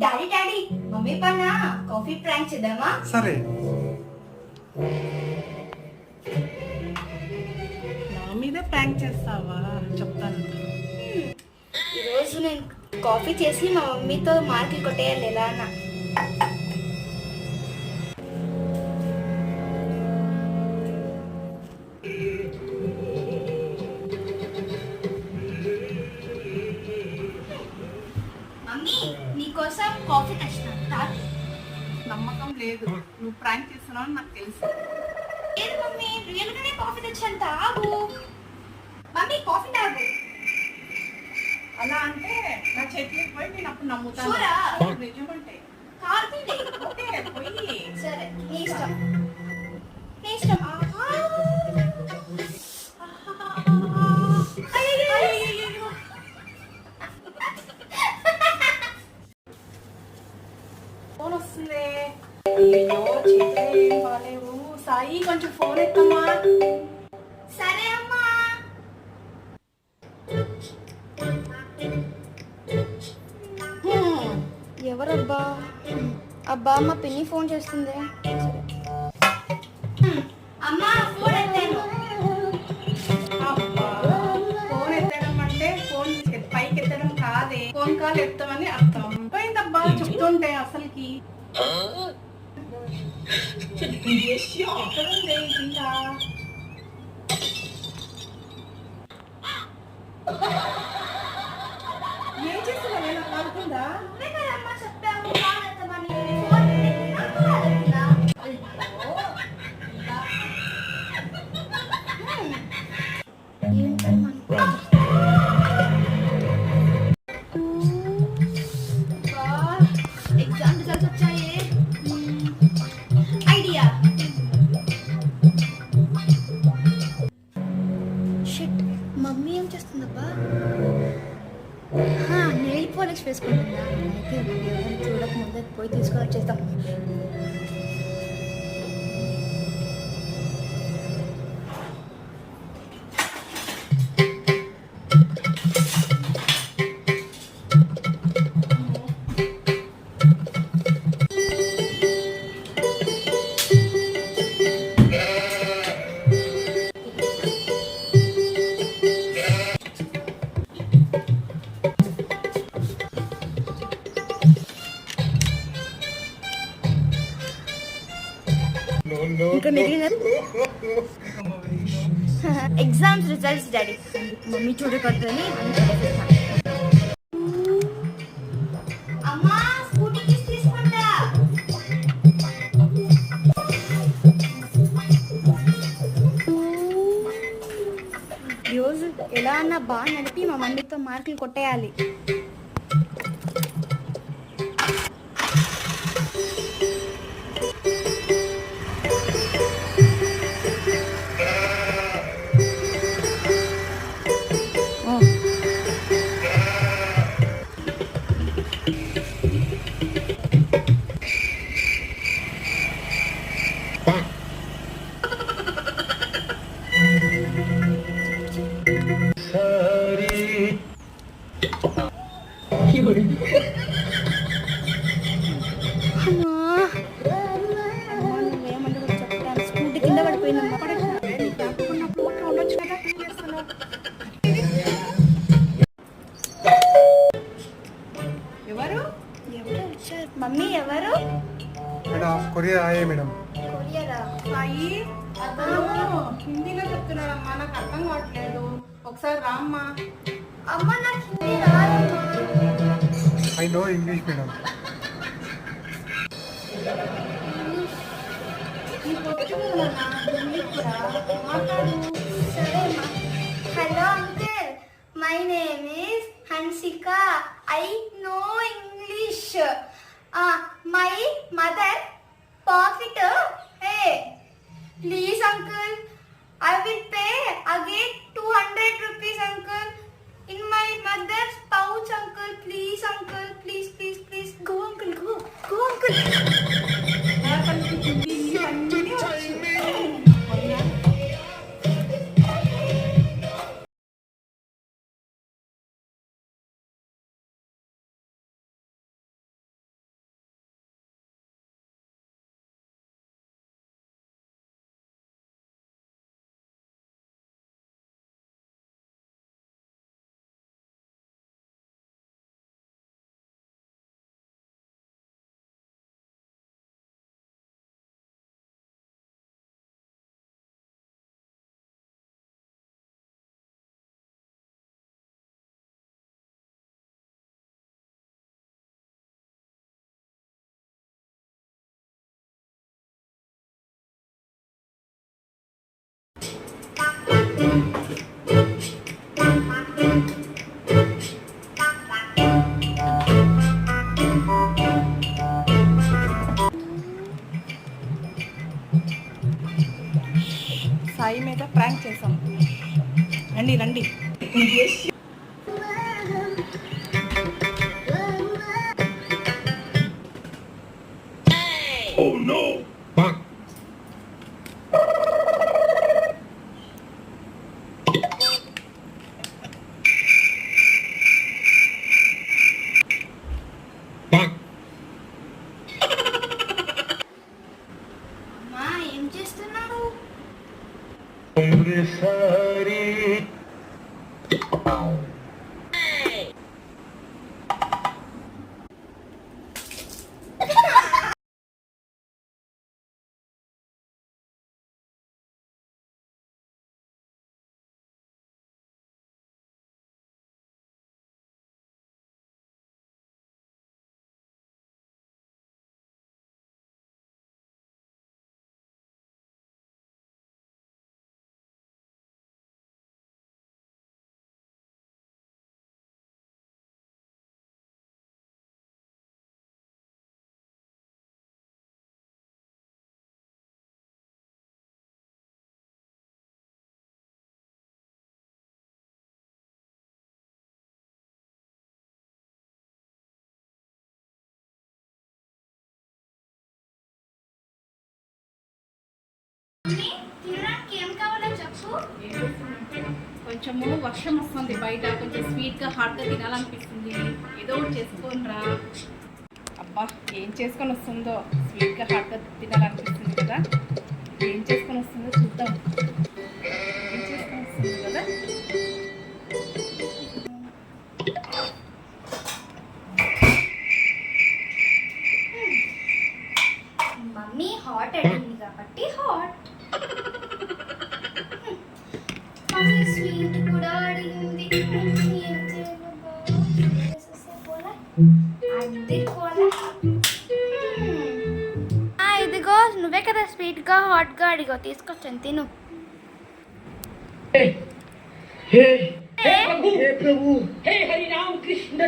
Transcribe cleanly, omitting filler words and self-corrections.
Daddy daddy mummy పైన coffee prank చేద్దామా? సరే. నా మీద ప్రాంక్ చేస్తావా? చెప్తాను. ఈరోజు నేను కాఫీ చేసి మా మమ్మీతో మార్కులు కొట్టేయాలి ఎలా అన్న. మమ్మీ నీకోసం కాఫీ తెచ్చినాను తాగు. నమ్మకం లేదు, నువ్వు ప్రాంక్ చేస్తున్నావు నాకు తెలుసు. లేదు మమ్మీ, రియల్ గానే కాఫీ తెచ్చాను తాగు. మమ్మీ కాఫీ తాగు. అలా అంటే నా చేతికి పోయి నేను అప్పుడు నమ్ముతాను. చూరా? నిజమంటే కారుతుంది. ఓకే పోయి. సరే నీ ఇష్టం, నీ ఇష్టం. అయ్యయ్యయ్యయ్యయ్యో. ఫోన్ వస్తుంది. అయ్యో చేతులు ఏం బాలేవు. సాయి కొంచెం ఫోన్ ఎత్తమ్మా. సరే అమ్మా. ఎవరబ్బా? అబ్బా మా పిన్ని ఫోన్ చేస్తుంది. అమ్మా ఫోన్ ఎత్తాను. అబ్బా, ఫోన్ ఎత్తడం అంటే ఫోన్ పైకి ఎత్తడం కాదే, ఫోన్ కాల్ ఎత్తామని అర్థం. పోయిందబ్బా చెప్తుంటే అసలుకి. ఎక్కడుంది కింద? ఏం చేస్తున్నావు? నాకు కాలుతుందా? నువ్వే కదమ్మా చెప్పావు కాల్ ఎత్తమని. ఫోన్ ఎత్తినా కాల్ ఎత్తినా? ఎగ్జామ్ రిజల్ట్స్ వచ్చాయి. ఐడియా. షిట్, మమ్మీ ఏం చేస్తుందబ్బా? Nail polish వేసుకుంటుందా? అయితే ఎవరైనా చూడకముందే పోయి తీసుకొని వచ్చేస్తాం. ఇంకా మిగిలిన ఎగ్జామ్స్ రిజల్ట్స్ డాడీ, మమ్మీ చూడకూడదని అమ్మా స్కూటీ తీసుకుంటా. రోజు ఎలా అన్నా బాగా నడిపి మా మమ్మీతో మార్కులు కొట్టేయాలి. స్కూటీ కింద పడిపోయిందమ్మా. ఎవరు? ఎవరు వచ్చారు? మమ్మీ ఎవరు? మేడం కొరియర్ ఆయే మేడం. కొరియరా? సాయి అతను హిందీలో చెప్తున్నాడమ్మా, నాకు అర్థం కావట్లేదు. ఒకసారి రామ్మా. అమ్మ నాకు హిందీ రాదమ్మా. I know English madam. నీకు వచ్చు కదా నాన్న, ఇంగ్లీష్ కూడా మాట్లాడు. సరే అమ్మా. Hello uncle, my name is Hansika. I know English. My mother pocket. Hey please uncle, I will pay again 200 rupees uncle in my mother's pouch uncle. Please uncle, please please please. Go uncle, go uncle. నాకు హిందీ అన్నీ వచ్చు. అయితే prank చేసాం. రండి రండి. అమ్మా ఏం చేస్తున్నాడు? మమ్మీ, తినడానికి ఏం కావాలో చెప్పు. కొంచెము వర్షం వస్తుంది బయట, కొంచెం స్వీట్గా హాట్గా తినాలనిపిస్తుంది. ఏదో ఒకటి చేసుకోనరా. అబ్బా ఏం చేసుకొని వస్తుందో, స్వీట్గా హాట్గా తినాలనిపిస్తుంది కదా. ఏం చేసుకొని వస్తుందో చూద్దాం. ఏం చేసుకొని వస్తుంది కదా. మమ్మీ హాట్ అడిగింది కాబట్టి హాట్. మమ్మీ స్వీట్ కూడా అడిగింది. ఏం చేయను పోలా అది పోలా. ఇదిగో నువ్వే కదా స్వీట్గా హాట్గా అడిగో, తీసుకొచ్చాను తిను. हे प्रभु हे हरि राम कृष्ण